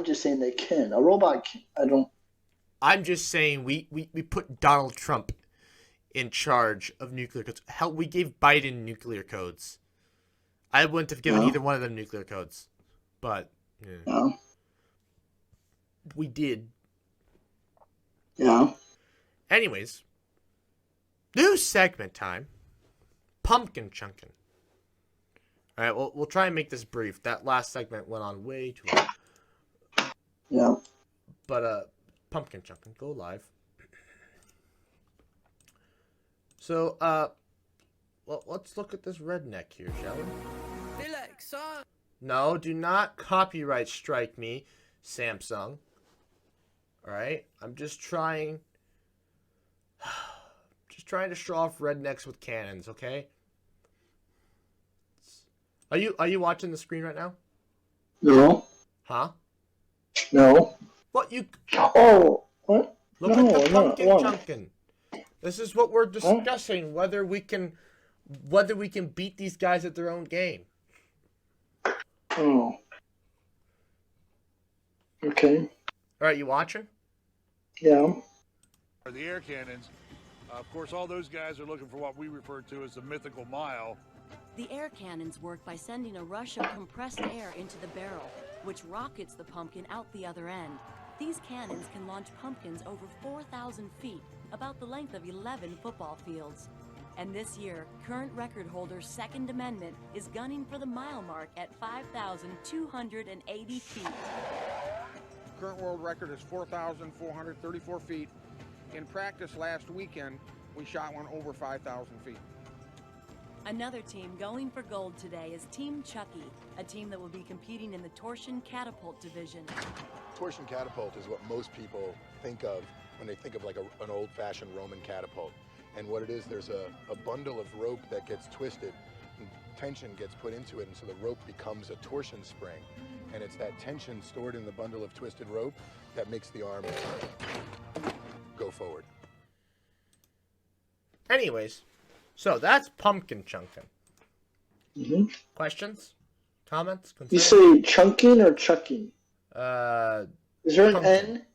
just saying they can. A robot can. I don't. I'm just saying we put Donald Trump in charge of nuclear codes. Hell, we gave Biden nuclear codes. I wouldn't have given either one of them nuclear codes. But, yeah. Yeah. We did. Yeah. Anyways, new segment time. Pumpkin chunkin. All right, we'll try and make this brief. That last segment went on way too long. Yeah. But pumpkin chunkin, go live. So well, let's look at this redneck here, shall we? No, do not copyright strike me, Samsung. All right, I'm just trying to show off rednecks with cannons, okay? Are you watching the screen right now? No. Huh? No. What you? Oh, what? Look at the pumpkin chunkin. This is what we're discussing. Whether we can beat these guys at their own game. Oh. Okay. All right, you watching? Yeah. The air cannons. Of course, all those guys are looking for what we refer to as the mythical mile. The air cannons work by sending a rush of compressed air into the barrel, which rockets the pumpkin out the other end. These cannons can launch pumpkins over 4,000 feet, about the length of 11 football fields. And this year, current record holder Second Amendment is gunning for the mile mark at 5,280 feet. Current world record is 4,434 feet. In practice last weekend, we shot one over 5,000 feet. Another team going for gold today is Team Chucky, a team that will be competing in the Torsion Catapult division. Torsion Catapult is what most people think of when they think of like an old-fashioned Roman catapult. And what it is, there's a bundle of rope that gets twisted, and tension gets put into it, and so the rope becomes a torsion spring. And it's that tension stored in the bundle of twisted rope that makes the arm go forward. Anyways, so that's pumpkin chunkin. Mm-hmm. Questions? Comments? Concerns? You say chunking or chucking? Is there an N?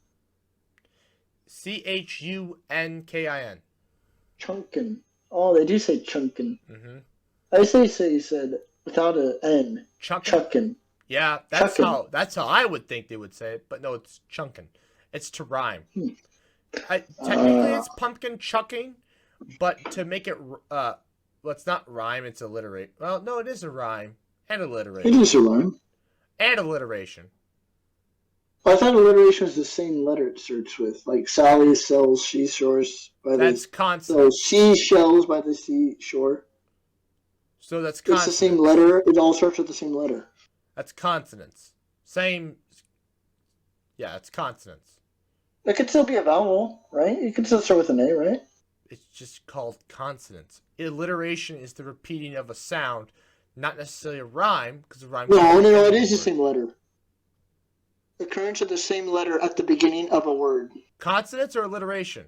Chunkin. Chunkin. Oh, they do say chunkin. Mm-hmm. I say you said without an N. Chunkin. Yeah, that's how I would think they would say it, but no, it's chunkin. It's to rhyme. Technically, it's pumpkin chucking, but to make it, well, it's not rhyme, it's alliterate. Well, no, it is a rhyme and alliteration. It is a rhyme. And alliteration. Well, I thought alliteration was the same letter it starts with, like Sally sells seashores by that's the consonant. seashells by the seashore. So that's consonant. It's the same letter. It all starts with the same letter. That's consonants. Same. Yeah, it's consonants. It could still be a vowel, right? You could still start with an A, right? It's just called consonants. Alliteration is the repeating of a sound, not necessarily a rhyme, because a rhyme. No, it is the same letter. The occurrence of the same letter at the beginning of a word. Consonants or alliteration?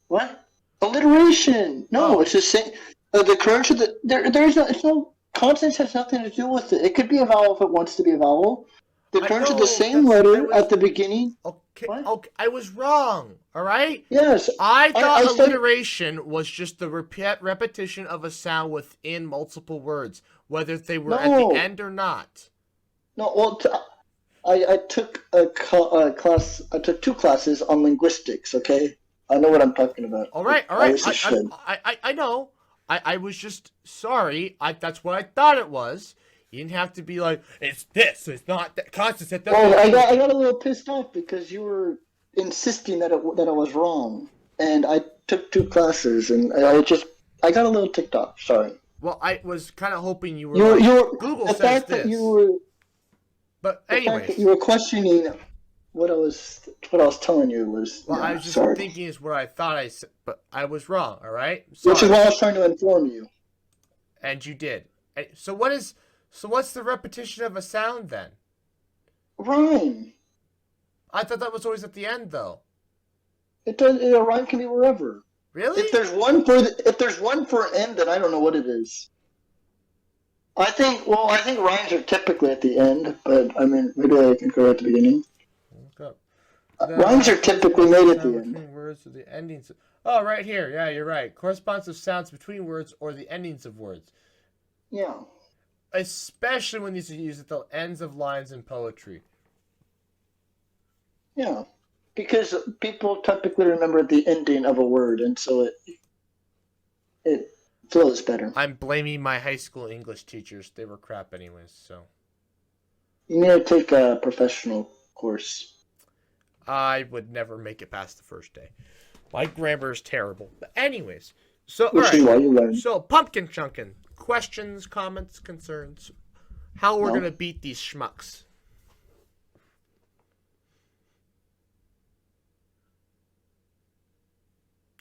What? Alliteration. No, It's the same. The occurrence of the it's no consonants has nothing to do with it. It could be a vowel if it wants to be a vowel. The occurrence of the same letter at the beginning. Okay, okay, I was wrong. All right. Yes. I thought alliteration was just the repetition of a sound within multiple words, whether they were at the end or not. No, well, I took a class. I took 2 classes on linguistics. Okay, I know what I'm talking about. All right. I know. I was just sorry. That's what I thought it was. You didn't have to be like, it's this. It's not that. Constant. Well, I got a little pissed off because you were insisting that it was wrong, and I took 2 classes, and I got a little ticked off. Sorry. Well, I was kind of hoping you were. Google says this. But anyways, you were questioning what I was telling you was. Well, I was just thinking is what I thought I said, but I was wrong. All right. Sorry. Which is why I was trying to inform you. And you did. So what's the repetition of a sound then? Rhyme. I thought that was always at the end, though. It does. A rhyme can be wherever. Really? If there's one for N, then I don't know what it is. I think rhymes are typically at the end, but I mean, maybe I think they're at the beginning. Look up. Rhymes are typically made at the end. Between words or the endings. Oh, right here. Yeah, you're right. Corresponds of sounds between words or the endings of words. Yeah. Especially when these are used at the ends of lines in poetry. Yeah. Because people typically remember the ending of a word, and so it flows better. I'm blaming my high school English teachers. They were crap anyways, so. You need to take a professional course. I would never make it past the first day. My grammar is terrible. But anyways, so Which is why you learn. So pumpkin chunkin. Questions, comments, concerns. How we're gonna beat these schmucks.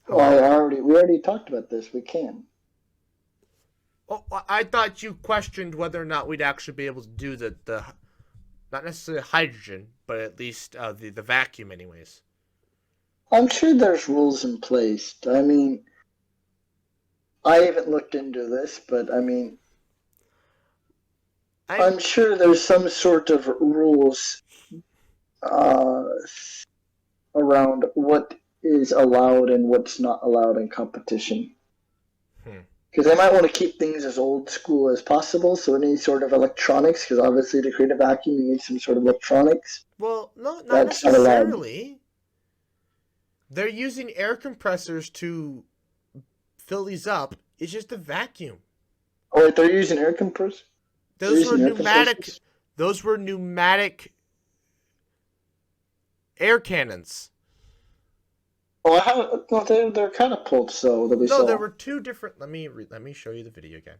Well, we already talked about this. We can. Oh, I thought you questioned whether or not we'd actually be able to do the not necessarily hydrogen, but at least the vacuum anyways. I'm sure there's rules in place. I mean, I haven't looked into this, but I mean, I'm sure there's some sort of rules around what is allowed and what's not allowed in competition. Because they might want to keep things as old school as possible, so any sort of electronics, because obviously to create a vacuum you need some sort of electronics. Well, no, not That's necessarily. They're using air compressors to fill these up. It's just a vacuum. Oh, wait, they're using air compressors? Those were pneumatic. Those were pneumatic air cannons. Oh, they're catapults, though. No, there were two different. Let me show you the video again.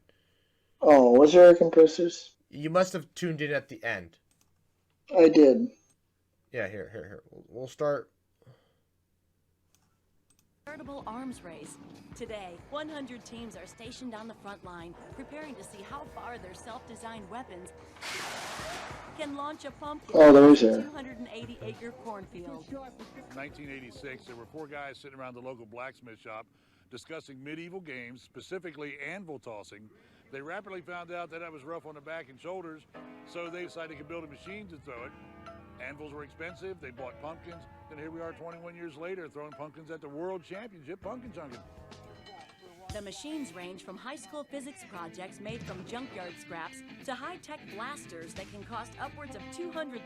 Oh, was there air compressors? You must have tuned in at the end. I did. Yeah, here. We'll start. Veritable arms race. Today, 100 teams are stationed on the front line, preparing to see how far their self-designed weapons can launch a pumpkin. Oh, there's a 280-acre cornfield. In 1986, there were 4 guys sitting around the local blacksmith shop discussing medieval games, specifically anvil tossing. They rapidly found out that was rough on the back and shoulders, so they decided they could build a machine to throw it. Anvils were expensive. They bought pumpkins. Then here we are 21 years later throwing pumpkins at the World Championship pumpkin chunkin. The machines range from high school physics projects made from junkyard scraps to high-tech blasters that can cost upwards of $200,000.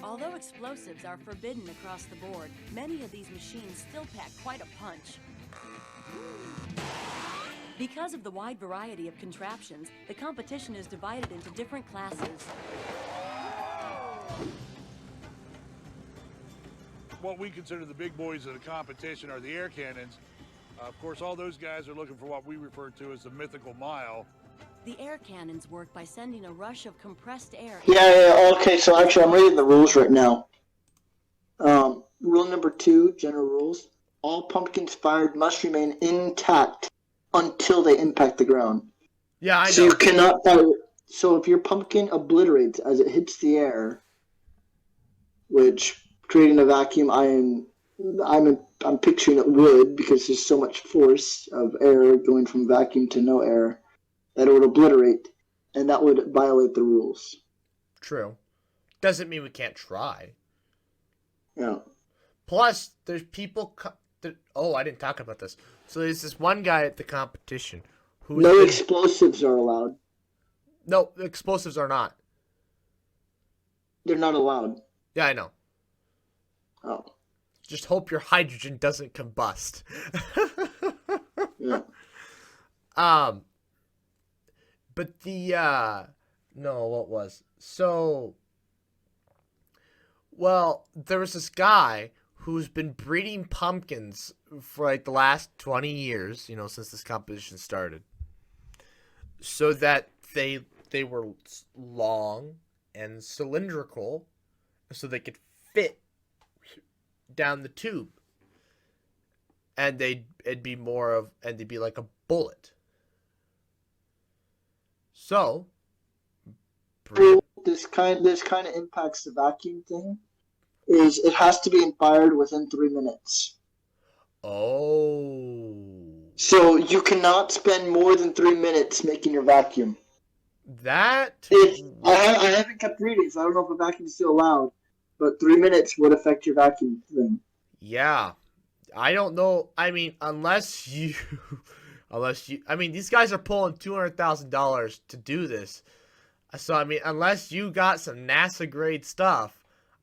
Although explosives are forbidden across the board, many of these machines still pack quite a punch. Because of the wide variety of contraptions, the competition is divided into different classes. What we consider the big boys of the competition are the air cannons. Of course, all those guys are looking for what we refer to as the mythical mile. The air cannons work by sending a rush of compressed air. Yeah, okay, so actually I'm reading the rules right now. Rule number 2, general rules. All pumpkins fired must remain intact until they impact the ground. Yeah, I know. So you cannot fire. So if your pumpkin obliterates as it hits the air, which creating a vacuum, I'm picturing it would, because there's so much force of air going from vacuum to no air, that it would obliterate, and that would violate the rules. True. Doesn't mean we can't try. Yeah. Plus, there's people. I didn't talk about this. So there's this one guy at the competition who. No explosives are allowed. No, explosives are not. They're not allowed. Yeah, I know. Oh. Just hope your hydrogen doesn't combust. Yeah. But what was? So, well, there was this guy who's been breeding pumpkins for like the last 20 years, since this competition started. So that they were long and cylindrical, so they could fit down the tube, and they'd be like a bullet. So, this kind of impacts the vacuum thing. Is it has to be fired within 3 minutes. Oh. So you cannot spend more than 3 minutes making your vacuum. That I haven't kept reading, so I don't know if a vacuum is still allowed. But 3 minutes would affect your vacuum thing. yeah. I don't know. I mean, I mean, these guys are pulling $200,000 to do this. So I mean, unless you got some NASA grade stuff,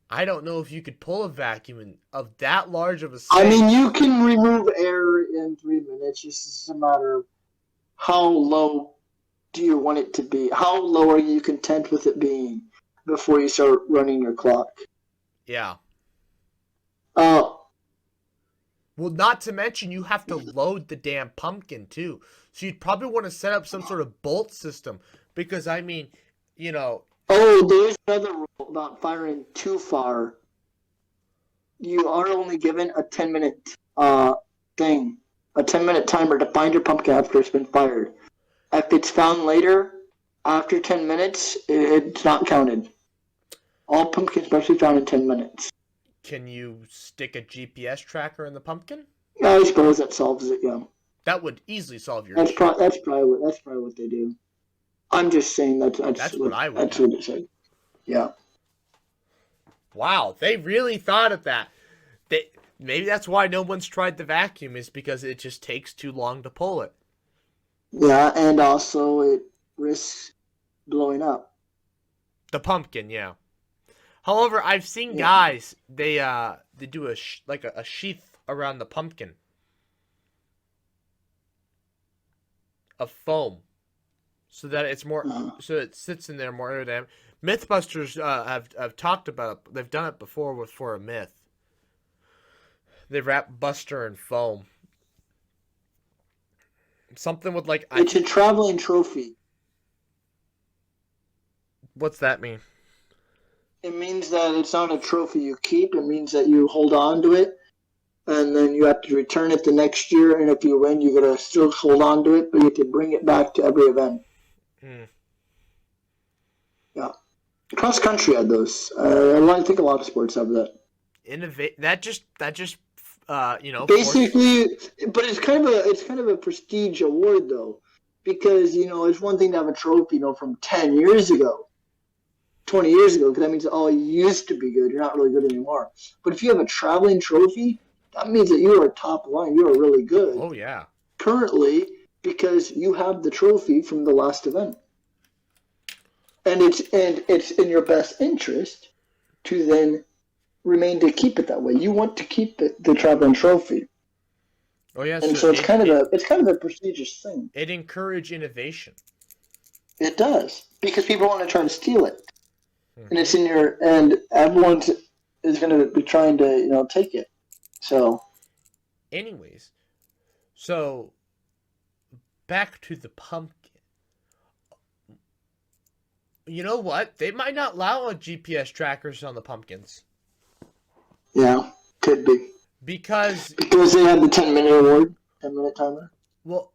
I don't know if you could pull a vacuum of that large of a space. I mean, you can remove air in 3 minutes. It's just a matter of how low do you want it to be? How low are you content with it being before you start running your clock? Yeah. Uh, Well, not to mention you have to load the damn pumpkin too. So you'd probably want to set up some sort of bolt system because I mean, you know. Oh, there's another rule about firing too far. You are only given a 10-minute thing, a 10-minute timer to find your pumpkin after it's been fired. If it's found later, after 10 minutes, it's not counted. All pumpkins must be found in 10 minutes. Can you stick a GPS tracker in the pumpkin? I suppose that solves it, yeah. That would easily solve your That's issue. probably what they do. I'm just saying that's what I would That's do. what it said. Yeah. Wow, they really thought of that. Maybe that's why no one's tried the vacuum, is because it just takes too long to pull it. Yeah, and also it risks blowing up. The pumpkin, yeah. However, I've seen guys they do a sheath around the pumpkin of foam, so that it's more so it sits in there more aerodynamic. Mythbusters have talked about it. They've done it before for a myth. They wrap Buster in foam. Something with like It's a traveling trophy. What's that mean? It means that it's not a trophy you keep. It means that you hold on to it, and then you have to return it the next year. And if you win, you gotta still hold on to it, but you have to bring it back to every event. Yeah, cross country had those. I think a lot of sports have that. That just basically, but it's kind of a prestige award though, because it's one thing to have a trophy from 10 years ago, 20 years ago, because that means you used to be good. You're not really good anymore. But if you have a traveling trophy, that means that you are top line. You are really good. Oh yeah. Currently, because you have the trophy from the last event, and it's in your best interest to then remain to keep it that way. You want to keep the traveling trophy. Oh yeah. And so it's kind of a prestigious thing. It encourages innovation. It does, because people want to try to steal it, and it's in and everyone is going to be trying to take it. So, anyways, so back to the pumpkin. You know what? They might not allow GPS trackers on the pumpkins. Yeah, could be. Because they have the 10-minute award, 10-minute timer. Well,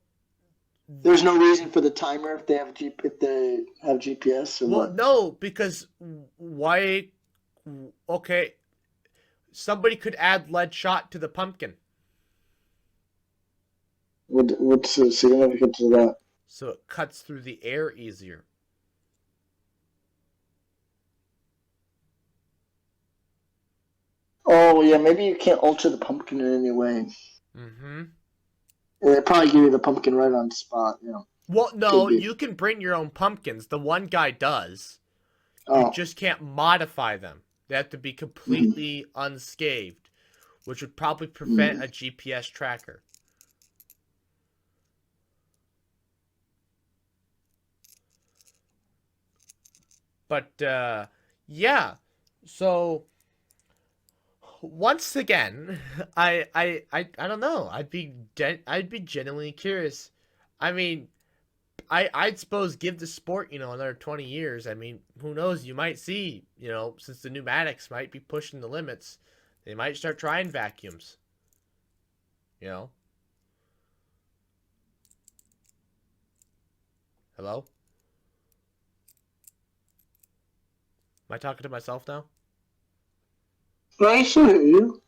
there's no reason for the timer if they have GPS. Or what? No, because why? Okay, somebody could add lead shot to the pumpkin. What's the significance of that? So it cuts through the air easier. Oh, yeah, maybe you can't alter the pumpkin in any way. Mm-hmm. They probably give you the pumpkin right on the spot, Well, no, you can bring your own pumpkins. The one guy does. Oh. You just can't modify them. They have to be completely unscathed, which would probably prevent a GPS tracker. But, yeah. So, once again, I don't know. I'd be genuinely curious. I mean, I'd suppose give the sport, another 20 years. I mean, who knows? You might see, since the pneumatics might be pushing the limits, they might start trying vacuums. Hello? Am I talking to myself now? I still hear you.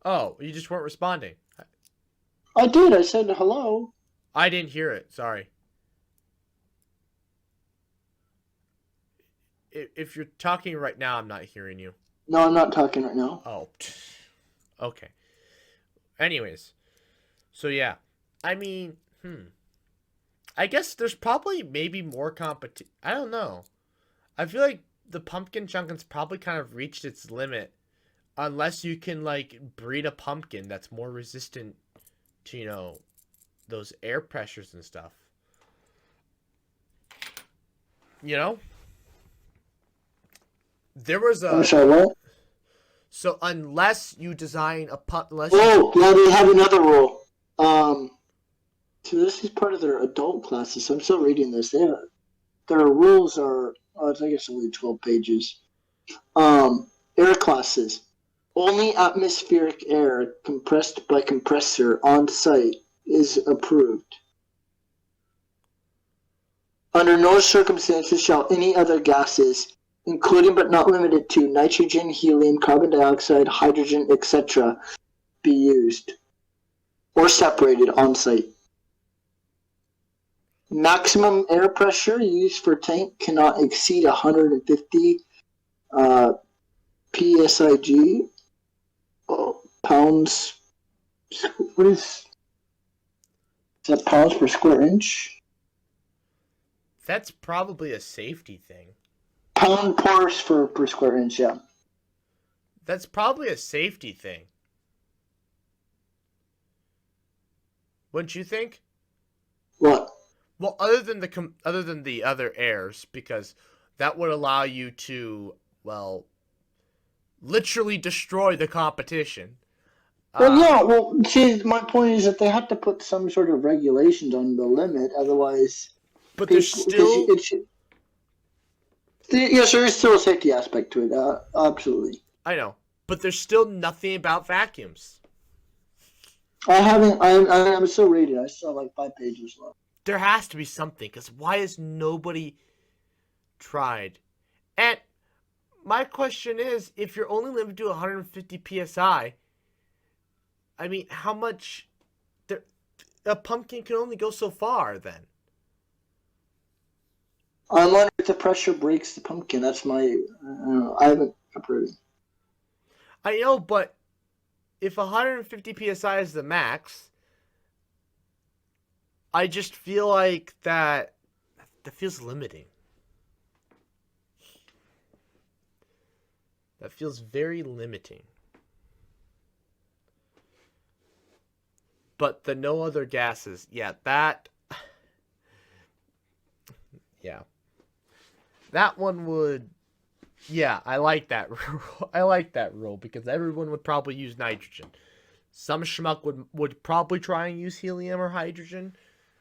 Oh, you just weren't responding. I did. I said hello. I didn't hear it. Sorry. If you're talking right now, I'm not hearing you. No, I'm not talking right now. Oh. Okay. Anyways. So, yeah. I mean, I guess there's probably maybe more competition. I don't know. I feel like the pumpkin chunkin's probably kind of reached its limit. Unless you can, like, breed a pumpkin that's more resistant to, you know, those air pressures and stuff. You know? There was a... I'm sorry, what? So unless you design a pumpkin... Oh, yeah, they have another rule. So this is part of their adult classes, so I'm still reading this. Their rules are... I think it's only 12 pages. Air classes. Only atmospheric air compressed by compressor on site is approved. Under no circumstances shall any other gases, including but not limited to nitrogen, helium, carbon dioxide, hydrogen, etc., be used or separated on site. Maximum air pressure used for tank cannot exceed 150 psig. Pounds. What is that? Pounds per square inch? That's probably a safety thing. Pound parse per square inch, yeah. That's probably a safety thing. Wouldn't you think? What? Well, other than the other airs, because that would allow you to, well, literally destroy the competition. Well, yeah. Well, see, my point is that they have to put some sort of regulations on the limit, otherwise. But there's still. Yes, there is still a safety aspect to it. Absolutely. I know, but there's still nothing about vacuums. I haven't. I'm still reading. I still have like 5 pages left. There has to be something, because why has nobody tried? And my question is, if you're only limited to 150 psi, I mean, how much? A pumpkin can only go so far, then. I'm wondering if the pressure breaks the pumpkin. That's my. I haven't approved. I know, but if 150 psi is the max, I just feel like that feels limiting. That feels very limiting. But the no other gases, yeah, that... Yeah. That one would... Yeah, I like that rule. I like that rule, because everyone would probably use nitrogen. Some schmuck would probably try and use helium or hydrogen.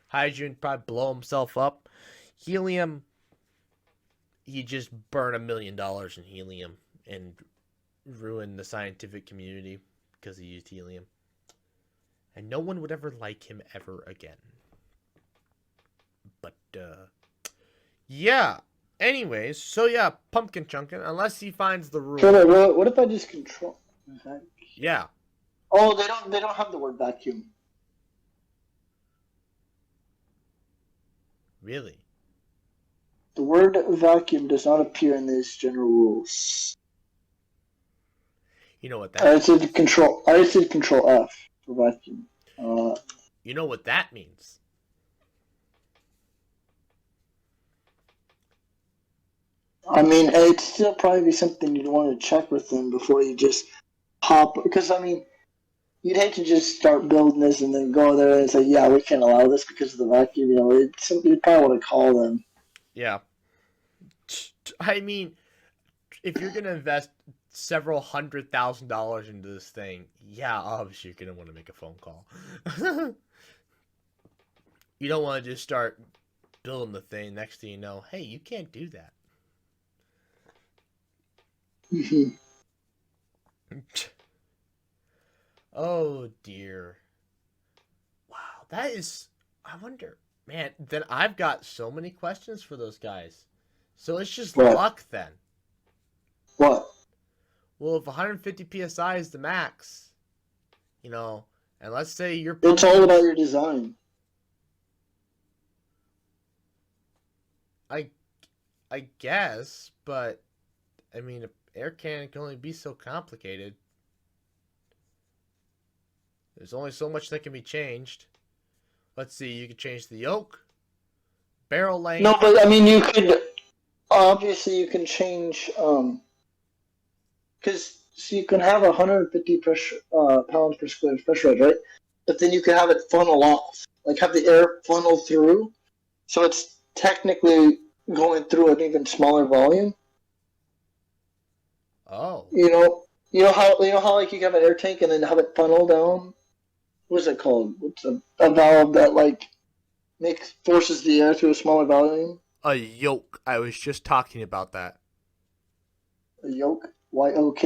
Hydrogen would probably blow himself up. Helium, he'd just burn $1 million in helium and ruin the scientific community because he used helium. And no one would ever like him ever again. But, yeah. Anyways, so yeah, pumpkin chunkin, unless he finds the rule. So, what if I just control? Yeah. Oh, they don't have the word vacuum. Really? The word vacuum does not appear in these general rules. You know what that I said control F for vacuum. You know what that means? I mean, it'd still probably be something you'd want to check with them before you just hop. Because, I mean, you'd hate to just start building this and then go there and say, yeah, we can't allow this because of the vacuum. You know, you'd probably want to call them. Yeah. I mean, if you're going to invest several $100,000 into this thing, yeah, obviously you're going to want to make a phone call. You don't want to just start building the thing. Next thing you know, hey, you can't do that. Oh, dear. Wow, that is... I wonder... Man, then I've got so many questions for those guys. So it's just What? luck then. What? Well, if 150 psi is the max, you know, and let's say you're... It's all about your design. I guess, but I mean, an air cannon can only be so complicated. There's only so much that can be changed. Let's see, you can change the yoke, barrel length. No, but I mean, you could obviously you can change because so you can have 150 pressure pounds per square inch pressurized, right? But then you can have it funnel off, like have the air funnel through, so it's technically going through an even smaller volume. Oh. You know how like you have an air tank and then have it funnel down. What's it called? What's a valve that like forces the air through a smaller volume? A yoke. I was just talking about that. A yoke, yoke.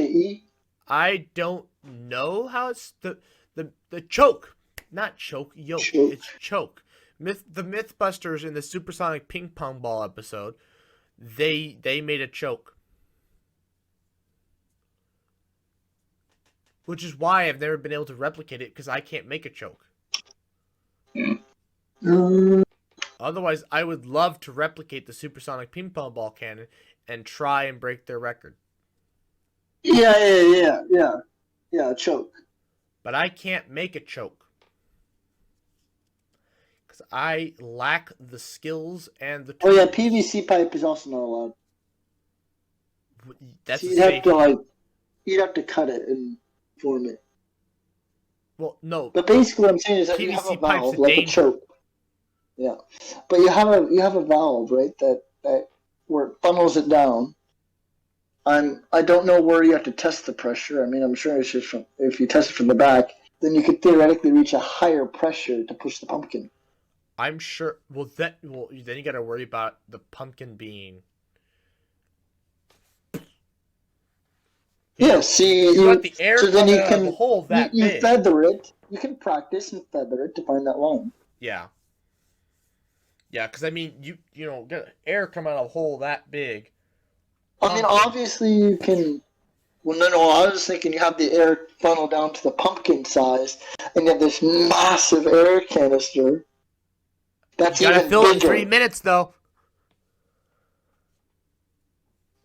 I don't know how it's the choke, not choke, yoke. Choke. It's choke. The Mythbusters in the Supersonic Ping Pong Ball episode, they made a choke, which is why I've never been able to replicate it because I can't make a choke. Otherwise, I would love to replicate the Supersonic Ping Pong Ball cannon and try and break their record. Yeah, a choke. But I can't make a choke. Because I lack the skills and the Oh yeah, tools. PVC pipe is also not allowed. That's So a you'd have to cut it and form it. Well, no. But basically, what I'm saying is that you have PVC a pipe's valve a like a danger. choke. Yeah, but you have a valve, right? That where it funnels it down. I don't know where you have to test the pressure. I mean, I'm sure it's just if you test it from the back, then you could theoretically reach a higher pressure to push the pumpkin. I'm sure. Well, then you got to worry about the pumpkin being. Yeah, see, You got the air so then coming you out can of a hole that you big. feather it. You can practice and feather it to find that line. Yeah. Yeah, because I mean, you get air coming out of a hole that big. I mean, obviously you can. Well, no. I was thinking you have the air funnel down to the pumpkin size, and you have this massive air canister. That's You gotta even fill it in bigger. 3 minutes, though.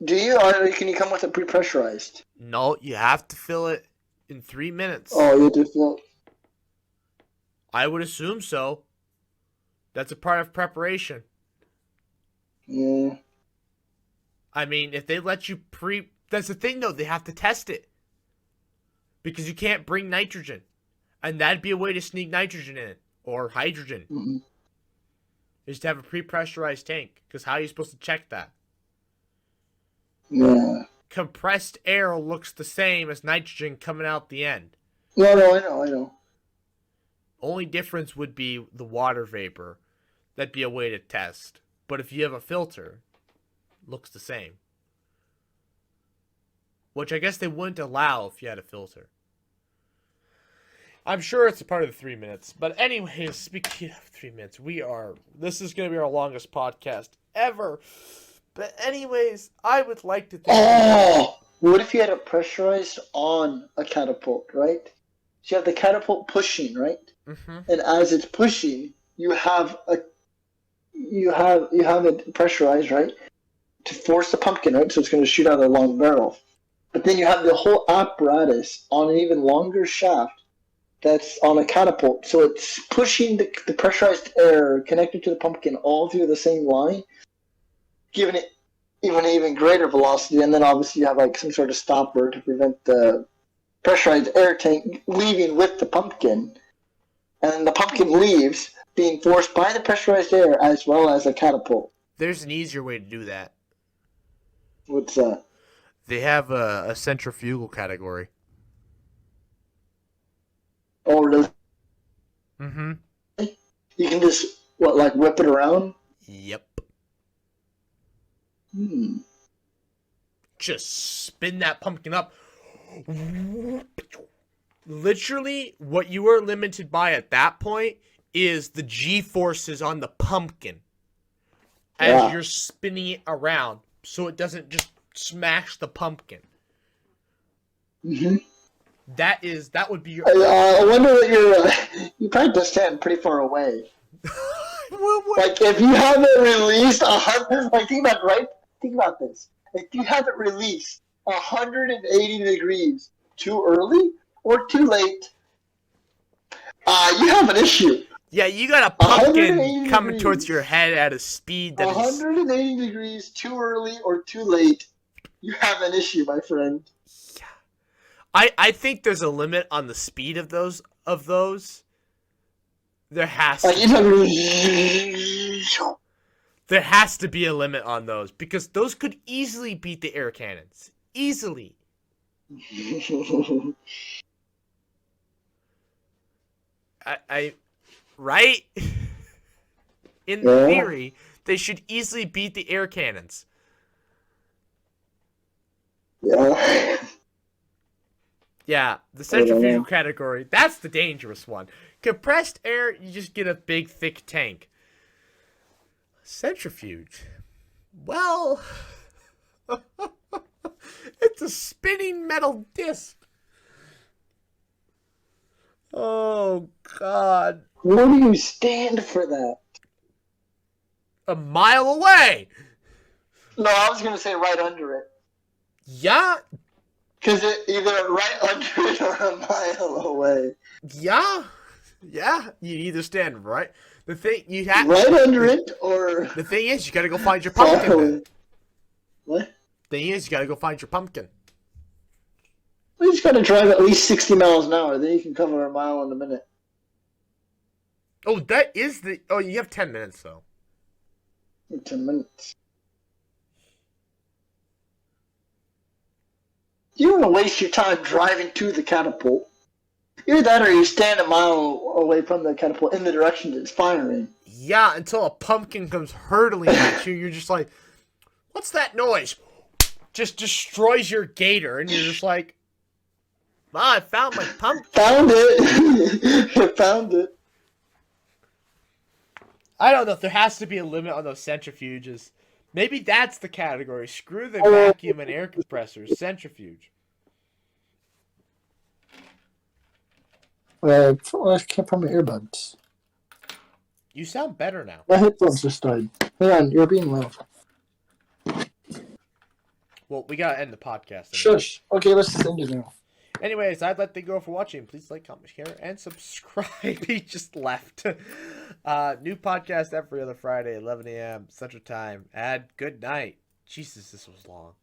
Do you, or can you come with it pre-pressurized? No, you have to fill it in 3 minutes. Oh, you have to fill. I would assume so. That's a part of preparation. Yeah. I mean, if they let you that's the thing, though. They have to test it. Because you can't bring nitrogen. And that'd be a way to sneak nitrogen in it. Or hydrogen. Mm-hmm. Is to have a pre-pressurized tank. Because how are you supposed to check that? Yeah. Compressed air looks the same as nitrogen coming out the end. No, I know. Only difference would be the water vapor. That'd be a way to test. But if you have a filter, it looks the same. Which I guess they wouldn't allow if you had a filter. I'm sure it's a part of the 3 minutes. But anyways, speaking of 3 minutes, this is going to be our longest podcast ever. But anyways, I would like to think... Oh! What if you had it pressurized on a catapult, right? So you have the catapult pushing, right? Mm-hmm. And as it's pushing, you have it pressurized, right? To force the pumpkin, right? So it's going to shoot out a long barrel. But then you have the whole apparatus on an even longer shaft that's on a catapult. So it's pushing the pressurized air connected to the pumpkin all through the same line, giving it even greater velocity. And then obviously you have like some sort of stopper to prevent the pressurized air tank leaving with the pumpkin. And then the pumpkin leaves, being forced by the pressurized air as well as a catapult. There's an easier way to do that. What's that? They have a centrifugal category. Oh, really? Mm-hmm. You can just, whip it around? Yep. Just spin that pumpkin up. Literally, what you are limited by at that point is the G-forces on the pumpkin as you're spinning it around, so it doesn't just smash the pumpkin. Mm-hmm. That would be your... I wonder that you probably just stand pretty far away. I Like, if you haven't released 100, like, think about it, right? Think about this. If you haven't released 180 degrees too early or too late, you have an issue. Yeah, you got a pumpkin coming towards your head at a speed that 180 degrees too early or too late, you have an issue, my friend. Yeah. I think there's a limit on the speed of those. There has to There has to be a limit on those, because those could easily beat the air cannons. Easily. Right? In theory, they should easily beat the air cannons. Yeah. Yeah, the centrifugal category, that's the dangerous one. Compressed air, you just get a big, thick tank. Centrifuge, well, it's a spinning metal disc. Oh, God. Where do you stand for that? A mile away. No, I was going to say right under it. Yeah. Because it either right under it or a mile away. Yeah. Yeah. You either stand right. The thing you have right under it, or the thing is, you gotta go find your pumpkin. What? Thing is, you gotta go find your pumpkin. We just gotta drive at least 60 miles an hour. Then you can cover a mile in a minute. Oh, that is the. Oh, you have 10 minutes though. 10 minutes. You don't want to waste your time driving to the catapult. Either that or you stand a mile away from the catapult in the direction that it's firing. Yeah, until a pumpkin comes hurtling at you, you're just like, what's that noise? Just destroys your gator, and you're just like, I found my pumpkin. Found it. You found it. I don't know if there has to be a limit on those centrifuges. Maybe that's the category. Screw the vacuum and air compressors. Centrifuge. I can't find my earbuds. You sound better now. My headphones just died. Hang on, you're being loud. Well, we gotta end the podcast. Anyway. Shush. Okay, let's end it now. Anyways, I'd like to go for watching. Please like, comment, share, and subscribe. He just left. New podcast every other Friday, 11 a.m. Central Time. And good night. Jesus, this was long.